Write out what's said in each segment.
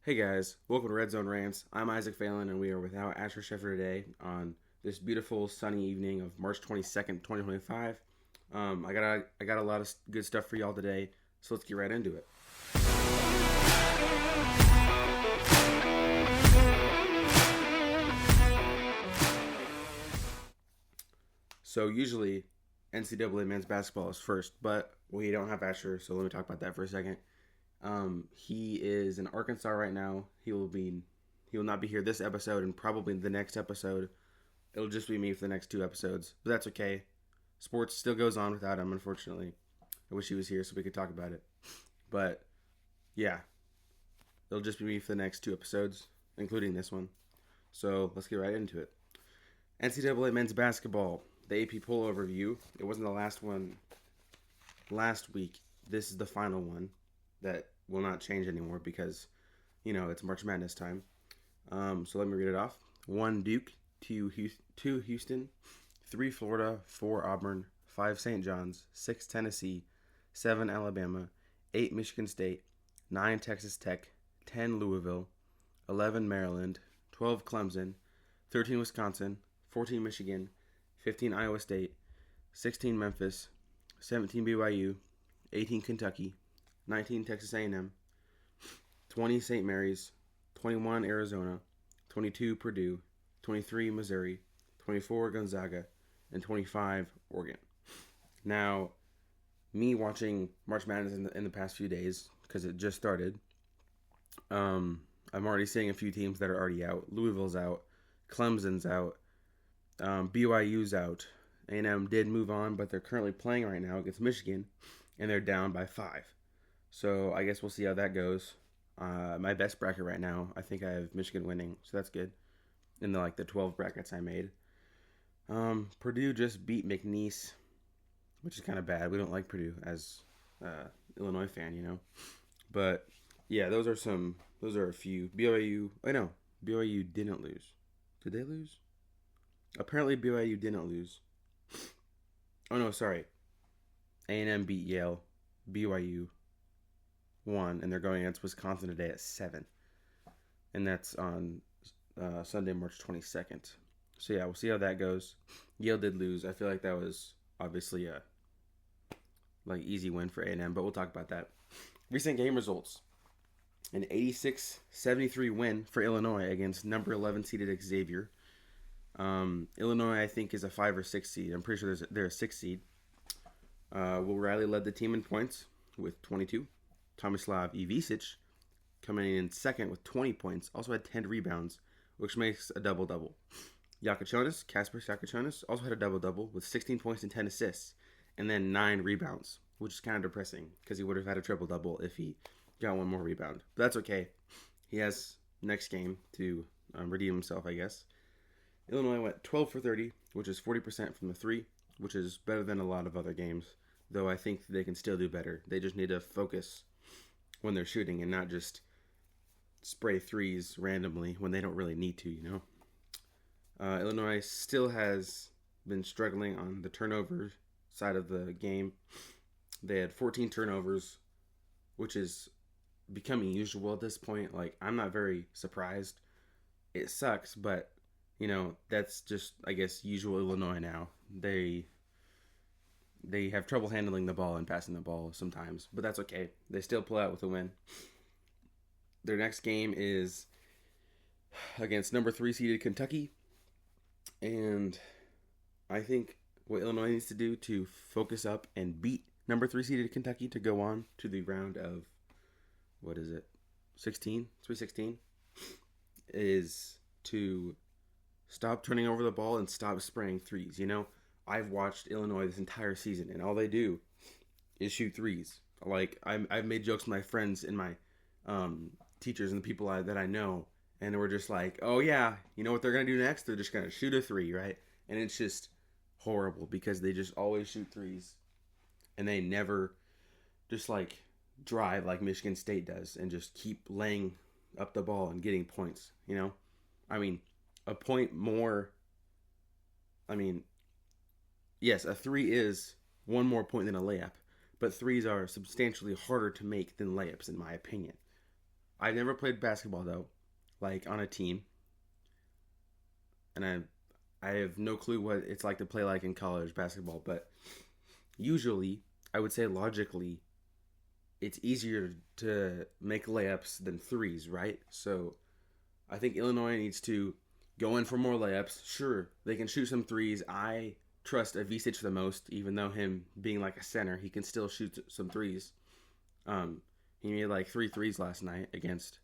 Hey guys, welcome to RedZone Rants. I'm Isaac Phelan, and we are without Asher Sheffer today on this beautiful sunny evening of March 22nd, 2025. I got a lot of good stuff for y'all today, so let's get right into it. So usually NCAA men's basketball is first, but we don't have Asher, so let me talk about that for a second. He is in Arkansas right now. He will not be here this episode and probably the next episode. It'll just be me for the next two episodes, but that's okay. Sports still goes on without him, unfortunately. I wish he was here so we could talk about it. But yeah, it'll just be me for the next two episodes, including this one. So let's get right into it. NCAA men's basketball, the AP poll overview. It wasn't the last one last week. This is the final one that will not change anymore because, it's March Madness time. So let me read it off. 1 Duke, 2 Houston, 3 Florida, 4 Auburn, 5 St. John's, 6 Tennessee, 7 Alabama, 8 Michigan State, 9 Texas Tech, 10 Louisville, 11 Maryland, 12 Clemson, 13 Wisconsin, 14 Michigan, 15 Iowa State, 16 Memphis, 17 BYU, 18 Kentucky, 19 Texas A&M, 20 St. Mary's, 21 Arizona, 22 Purdue, 23 Missouri, 24 Gonzaga, and 25 Oregon. Now, me watching March Madness in the past few days, because it just started, I'm already seeing a few teams that are already out. Louisville's out, Clemson's out, BYU's out. A&M did move on, but they're currently playing right now against Michigan, and they're down by 5. So I guess we'll see how that goes. My best bracket right now, I think I have Michigan winning, so that's good. In the 12 brackets I made. Purdue just beat McNeese, which is kind of bad. We don't like Purdue as Illinois fan, But yeah, those are a few. BYU didn't lose. Did they lose? Apparently BYU didn't lose. Oh no, sorry. A&M beat Yale. BYU won, and they're going against Wisconsin today at 7. And that's on Sunday, March 22nd. So yeah, we'll see how that goes. Yale did lose. I feel like that was obviously a easy win for A&M, but we'll talk about that. Recent game results. An 86-73 win for Illinois against number 11 seeded Xavier. Illinois, I think, is a 5 or 6 seed. I'm pretty sure they're a 6 seed. Will Riley led the team in points with 22. Tomislav Ivicic coming in second with 20 points. Also had 10 rebounds, which makes a double-double. Kasper Yakachonis, also had a double-double with 16 points and 10 assists, and then 9 rebounds, which is kind of depressing because he would have had a triple-double if he got one more rebound. But that's okay. He has next game to redeem himself, I guess. Illinois went 12 for 30, which is 40% from the 3, which is better than a lot of other games, though I think they can still do better. They just need to focus when they're shooting and not just spray threes randomly when they don't really need to, Illinois still has been struggling on the turnover side of the game. They had 14 turnovers, which is becoming usual at this point. I'm not very surprised. It sucks, but, that's just, I guess, usual Illinois now. They have trouble handling the ball and passing the ball sometimes, but that's okay. They still pull out with a win. Their next game is against number 3 seeded Kentucky, and I think what Illinois needs to do to focus up and beat number 3 seeded Kentucky to go on to the round of, 16? 3-16, is to stop turning over the ball and stop spraying threes. I've watched Illinois this entire season, and all they do is shoot threes. I've made jokes with my friends and my teachers and the people that I know, and we're just like, oh yeah, you know what they're going to do next? They're just going to shoot a 3, right? And it's just horrible because they just always shoot threes, and they never just drive like Michigan State does and just keep laying up the ball and getting points, a point more, yes, a 3 is one more point than a layup, but threes are substantially harder to make than layups, in my opinion. I never played basketball though, like on a team, and I have no clue what it's like to play like in college basketball. But usually, I would say logically, it's easier to make layups than threes, right? So I think Illinois needs to go in for more layups. Sure, they can shoot some threes. I trust Avicic the most, even though him being like a center, he can still shoot some threes. He made like 3 threes last night against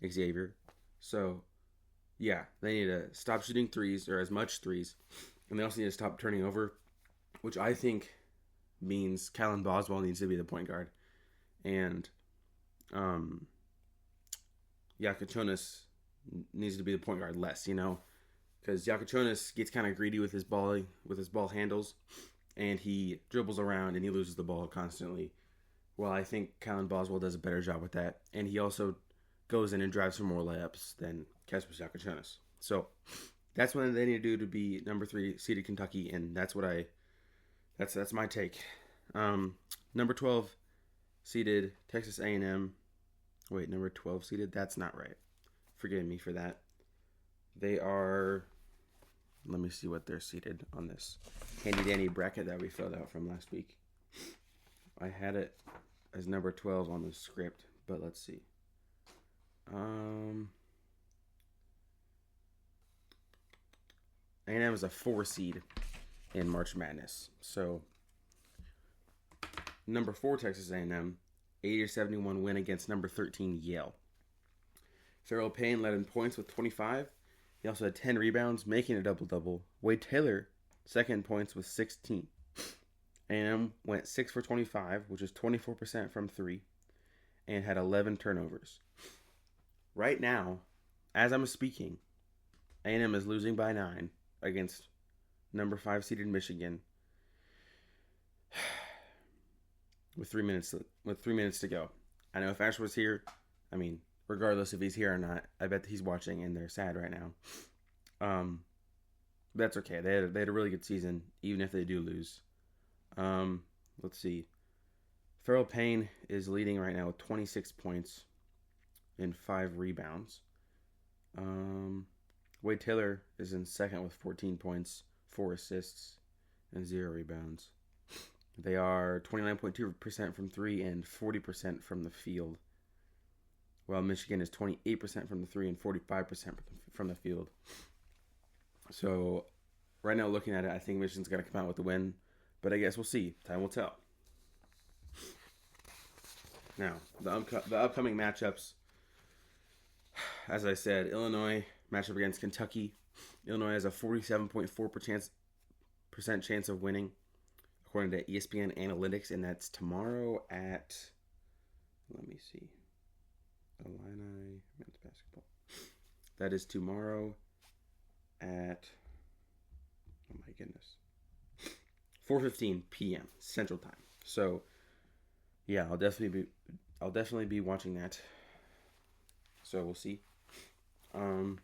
Xavier. So, yeah, they need to stop shooting threes or as much threes. And they also need to stop turning over, which I think means Callan Boswell needs to be the point guard. And Yakachonis needs to be the point guard less, because Yakachonis gets kind of greedy with his ball handles, and he dribbles around and he loses the ball constantly. Well, I think Callan Boswell does a better job with that, and he also goes in and drives for more layups than Kaspers Yakachonis. So that's what they need to do to be number 3 seeded Kentucky, and that's my take. Number 12 seeded Texas A&M. Wait, number 12 seeded? That's not right. Forgive me for that. They are... Let me see what they're seeded on this handy-dandy bracket that we filled out from last week. I had it as number 12 on the script, but let's see. A&M is a 4 seed in March Madness. So, number 4 Texas A&M, 80-71 win against number 13 Yale. Pharrel Payne led in points with 25. He also had 10 rebounds, making a double-double. Wade Taylor, second in points with 16. A&M went 6 for 25, which is 24% from 3, and had 11 turnovers. Right now, as I'm speaking, A&M is losing by 9 against number 5 seeded Michigan with 3 minutes to go. I know if Ash was here, regardless if he's here or not, I bet he's watching and they're sad right now. That's okay. They had a really good season, even if they do lose. Let's see. Pharrel Payne is leading right now with 26 points and 5 rebounds. Wade Taylor is in second with 14 points, 4 assists, and 0 rebounds. They are 29.2% from 3 and 40% from the field, while Michigan is 28% from the 3 and 45% from the field. So, right now looking at it, I think Michigan's going to come out with the win, but I guess we'll see. Time will tell. Now, the upcoming matchups, as I said, Illinois matchup against Kentucky. Illinois has a 47.4% chance of winning, according to ESPN Analytics, and that's tomorrow at, let me see, Illini men's basketball. That is tomorrow at, oh my goodness, 4:15 p.m. Central Time. So, yeah, I'll definitely be watching that. So we'll see. And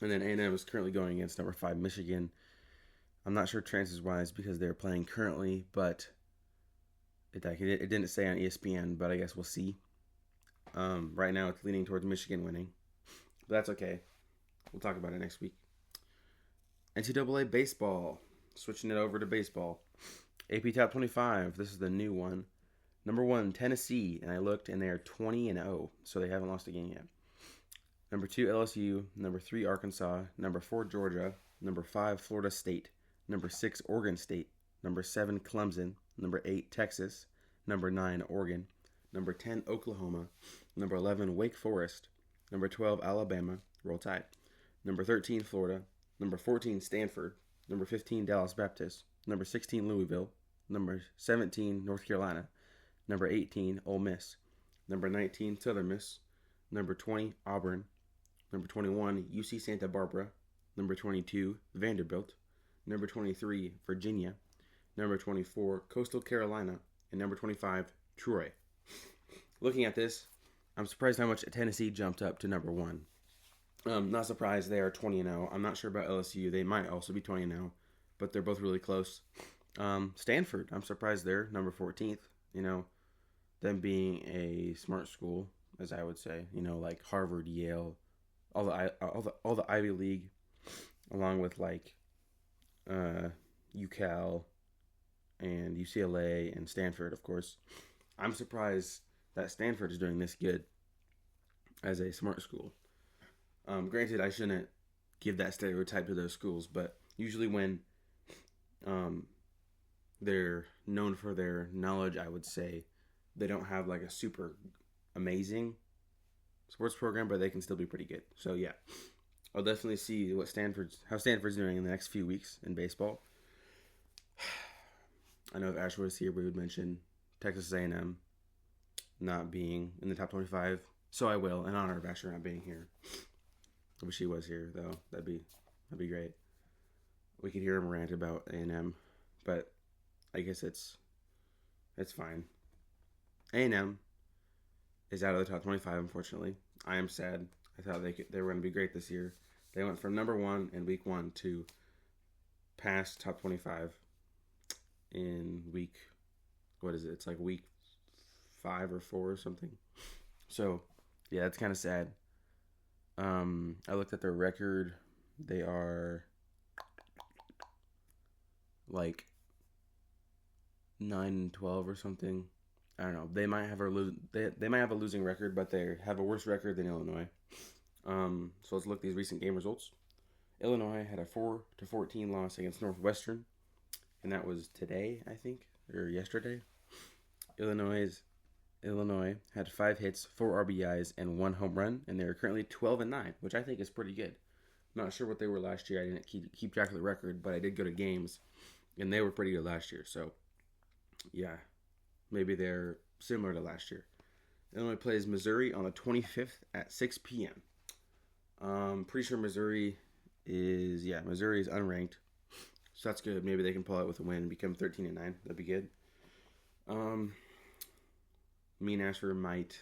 then A&M is currently going against number 5 Michigan. I'm not sure chances wise because they're playing currently, but it didn't say on ESPN, but I guess we'll see. Right now it's leaning towards Michigan winning, but that's okay. We'll talk about it next week. NCAA Baseball. Switching it over to baseball. AP Top 25. This is the new one. Number 1, Tennessee, and I looked, and they are 20-0, so they haven't lost a game yet. Number 2, LSU. Number 3, Arkansas. Number 4, Georgia. Number 5, Florida State. Number 6, Oregon State. Number 7, Clemson. Number 8, Texas. Number 9, Oregon. Number 10, Oklahoma. Number 11, Wake Forest. Number 12, Alabama. Roll Tide. Number 13, Florida. Number 14, Stanford. Number 15, Dallas Baptist. Number 16, Louisville. Number 17, North Carolina. Number 18, Ole Miss. Number 19, Southern Miss. Number 20, Auburn. Number 21, UC Santa Barbara. Number 22, Vanderbilt. Number 23, Virginia. Number 24, Coastal Carolina. And number 25, Troy. Looking at this, I'm surprised how much Tennessee jumped up to number 1. Not surprised they are 20-0. I'm not sure about LSU. They might also be 20-0, but they're both really close. Stanford, I'm surprised they're number 14th. Them being a smart school, as I would say. You know, like Harvard, Yale, all the Ivy League, along with like UCal and UCLA and Stanford, of course. I'm surprised that Stanford is doing this good as a smart school. Granted, I shouldn't give that stereotype to those schools, but usually when they're known for their knowledge, I would say they don't have like a super amazing sports program, but they can still be pretty good. So yeah, I'll definitely see how Stanford's doing in the next few weeks in baseball. I know if Asher was here, we would mention Texas A&M not being in the top 25. So I will, in honor of Asher not being here. I wish he was here, though. That'd be great. We could hear him rant about A&M, but I guess it's fine. A&M is out of the top 25, unfortunately. I am sad. I thought they were going to be great this year. They went from number 1 in week 1 to past top 25 in week, what is it? It's like week 5 or 4 or something. So, yeah, it's kind of sad. I looked at their record. They are like 9-12 or something. I don't know. They might have a losing record, but they have a worse record than Illinois. So let's look at these recent game results. Illinois had a 4-14 loss against Northwestern, and that was today, I think, or yesterday. Illinois had 5 hits, 4 RBIs, and 1 home run, and they are currently 12-9, which I think is pretty good. I'm not sure what they were last year. I didn't keep track of the record, but I did go to games, and they were pretty good last year. So, yeah, maybe they're similar to last year. Illinois plays Missouri on the 25th at 6 p.m. Pretty sure Missouri is unranked, so that's good. Maybe they can pull out with a win and become 13-9. That'd be good. Me and Asher might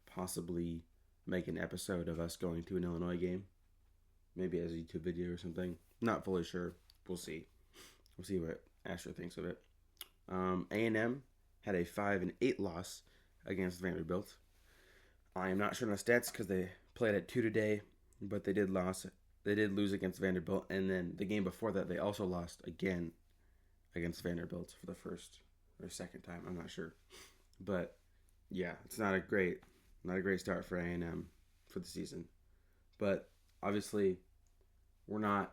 possibly make an episode of us going to an Illinois game. Maybe as a YouTube video or something. Not fully sure. We'll see. We'll see what Asher thinks of it. A&M had a 5-8 loss against Vanderbilt. I am not sure on the stats because they played at 2 today, but they did lose against Vanderbilt, and then the game before that they also lost again against Vanderbilt for the first or second time. I'm not sure, but yeah, it's not a great start for A&M for the season. But obviously, we're not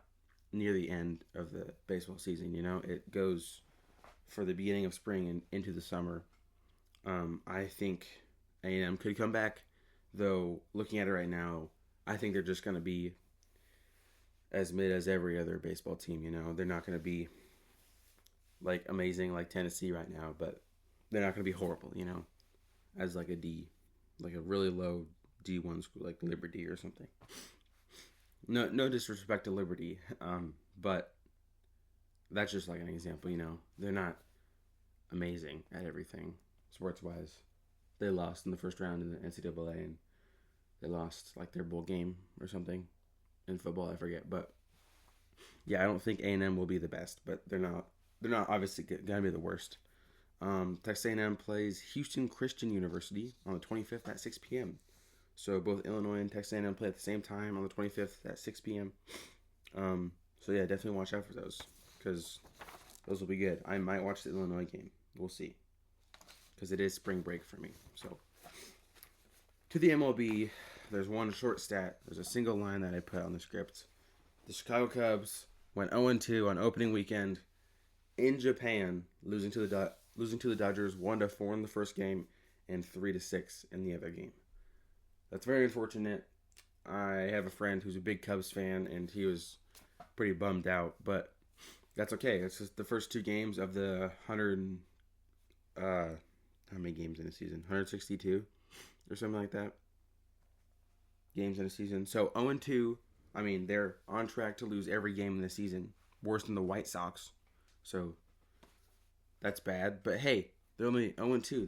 near the end of the baseball season. You know, it goes for the beginning of spring and into the summer. I think A&M could come back, though. Looking at it right now, I think they're just going to be as mid as every other baseball team. You know, they're not going to be like amazing like Tennessee right now, but they're not going to be horrible. You know, as like a D, like a really low D1 school like Liberty or something. No disrespect to Liberty, but that's just like an example. You know, they're not amazing at everything sports wise. They lost in the first round in the NCAA, and they lost like their bowl game or something in football. I forget, but yeah, I don't think A&M will be the best, but they're not obviously gonna be the worst. Texas A&M plays Houston Christian University on the 25th at 6 p.m. So both Illinois and Texas A&M play at the same time on the 25th at 6 p.m. So yeah, definitely watch out for those because those will be good. I might watch the Illinois game. We'll see because it is spring break for me. So to the MLB, there's one short stat. There's a single line that I put on the script. The Chicago Cubs went 0-2 on opening weekend in Japan, losing to the Dodgers 1-4 in the first game and 3-6 in the other game. That's very unfortunate. I have a friend who's a big Cubs fan, and he was pretty bummed out, but that's okay. It's just the first 2 games of the 100. How many games in a season? 162 or something like that. Games in a season. So 0-2. I mean, they're on track to lose every game in the season, worse than the White Sox. So that's bad. But hey, they're only 0-2.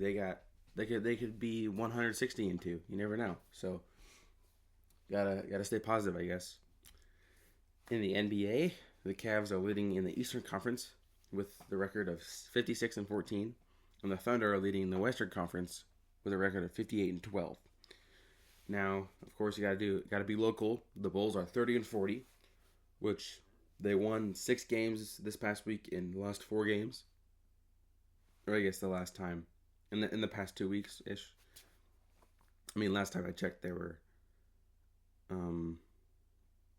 They could be 160-2. You never know. So gotta stay positive, I guess. In the NBA, the Cavs are leading in the Eastern Conference with the record of 56-14, and the Thunder are leading in the Western Conference with a record of 58-12. Now, of course, you got to be local. The Bulls are 30-40, which they won 6 games this past week and lost 4 games. Or I guess the last time in the past 2 weeks ish. I mean, last time I checked, they were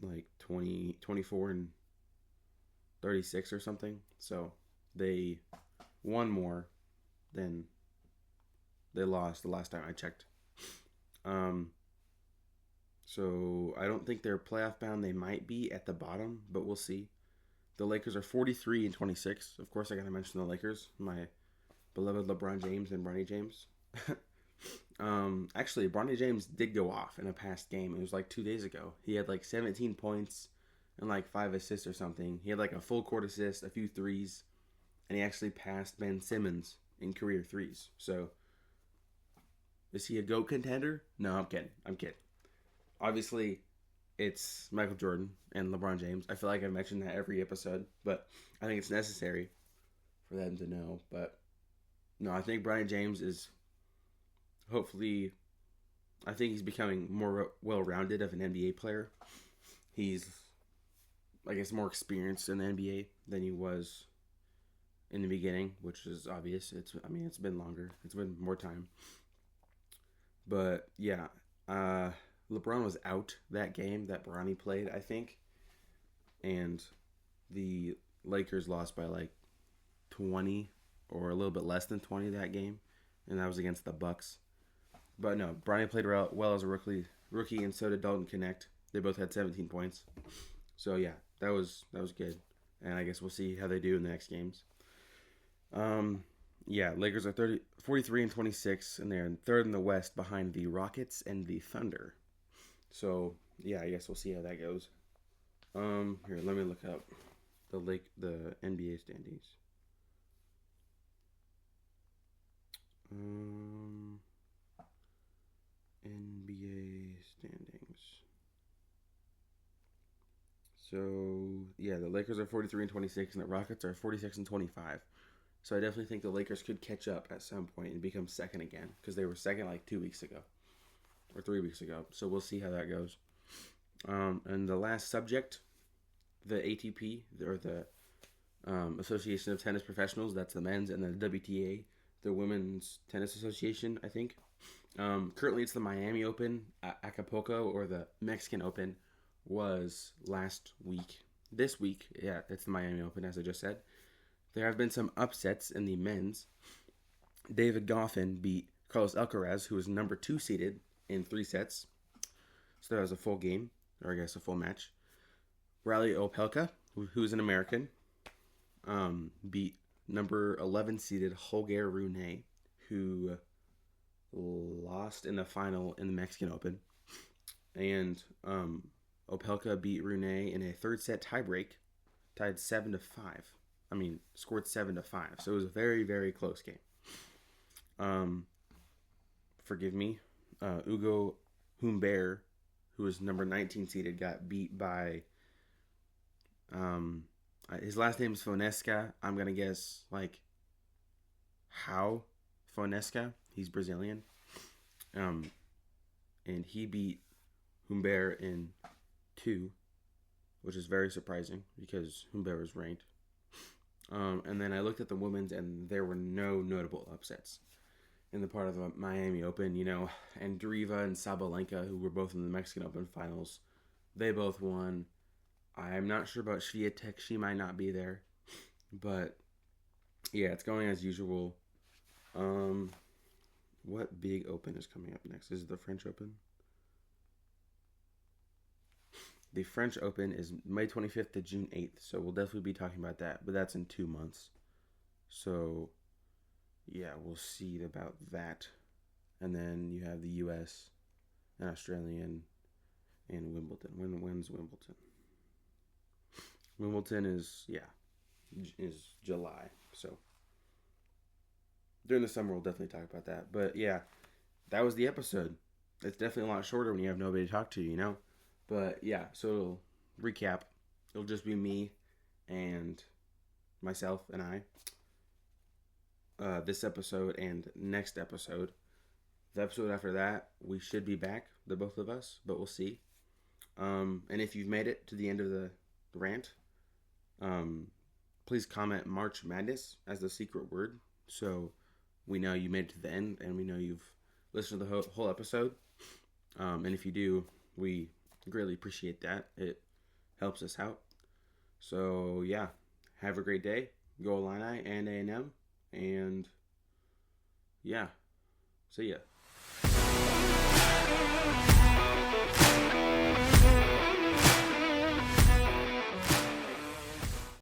like 24 and 36 or something. So they won more than they lost the last time I checked. So I don't think they're playoff bound. They might be at the bottom, but we'll see. The Lakers are 43-26. Of course, I gotta mention the Lakers, my beloved LeBron James and Bronny James. Actually, Bronny James did go off in a past game. It was like 2 days ago. He had like 17 points and like 5 assists or something. He had like a full court assist, a few threes, and he actually passed Ben Simmons in career threes. So, is he a GOAT contender? No, I'm kidding. Obviously, it's Michael Jordan and LeBron James. I feel like I mentioned that every episode, but I think it's necessary for them to know. But no, I think Bronny James is hopefully, I think he's becoming more well-rounded of an NBA player. He's, I guess, more experienced in the NBA than he was in the beginning, which is obvious. It's been longer. It's been more time. But yeah, LeBron was out that game that Bronny played, I think, and the Lakers lost by like 20 or a little bit less than 20 that game, and that was against the Bucks. But no, Bronny played well as a rookie, and so did Dalton Connect. They both had 17 points. So yeah, that was good, and I guess we'll see how they do in the next games. Yeah, Lakers are 43-26, and they're in third in the West behind the Rockets and the Thunder. So yeah, I guess we'll see how that goes. Here, let me look up the NBA standings. NBA standings. So yeah, the Lakers are 43-26, and the Rockets are 46-25. So I definitely think the Lakers could catch up at some point and become second again, because they were second like 2 weeks ago or 3 weeks ago. So we'll see how that goes. And the last subject, the ATP, or the Association of Tennis Professionals, that's the men's, and the WTA, the Women's Tennis Association, I think. Currently it's the Miami Open. Acapulco, or the Mexican Open, was last week. This week, yeah, it's the Miami Open, as I just said. There have been some upsets in the men's. David Goffin beat Carlos Alcaraz, who was number 2 seeded, in 3 sets. So that was a full game, or I guess a full match. Riley Opelka, who's an American, beat number 11 seeded Holger Rune, who lost in the final in the Mexican Open. And Opelka beat Rune in a 3rd set tiebreak, tied 7-5. Scored 7-5. So it was a very, very close game. Forgive me. Ugo Humbert, who was number 19 seeded, got beat by his last name is Fonesca. I'm gonna guess like how Fonesca. He's Brazilian. And he beat Humbert in 2, which is very surprising because Humbert was ranked. And then I looked at the women's, and there were no notable upsets in the part of the Miami Open. Andreeva and Sabalenka, who were both in the Mexican Open finals, they both won. I'm not sure about Swiatek. She might not be there. But, yeah, it's going as usual. What big Open is coming up next? Is it the French Open? The French Open is May 25th to June 8th, so we'll definitely be talking about that, but that's in 2 months. So, yeah, we'll see about that. And then you have the U.S. and Australian and Wimbledon. When's Wimbledon? Wimbledon is July, so during the summer we'll definitely talk about that. But, yeah, that was the episode. It's definitely a lot shorter when you have nobody to talk to, But, yeah, so recap. It'll just be me and myself and I. This episode and next episode. The episode after that, we should be back, the both of us, but we'll see. And if you've made it to the end of the rant, please comment March Madness as the secret word, so we know you made it to the end, and we know you've listened to the whole episode. And if you do, we greatly appreciate that. It helps us out. So, yeah, have a great day. Go Illini and A&M. And, yeah, see ya.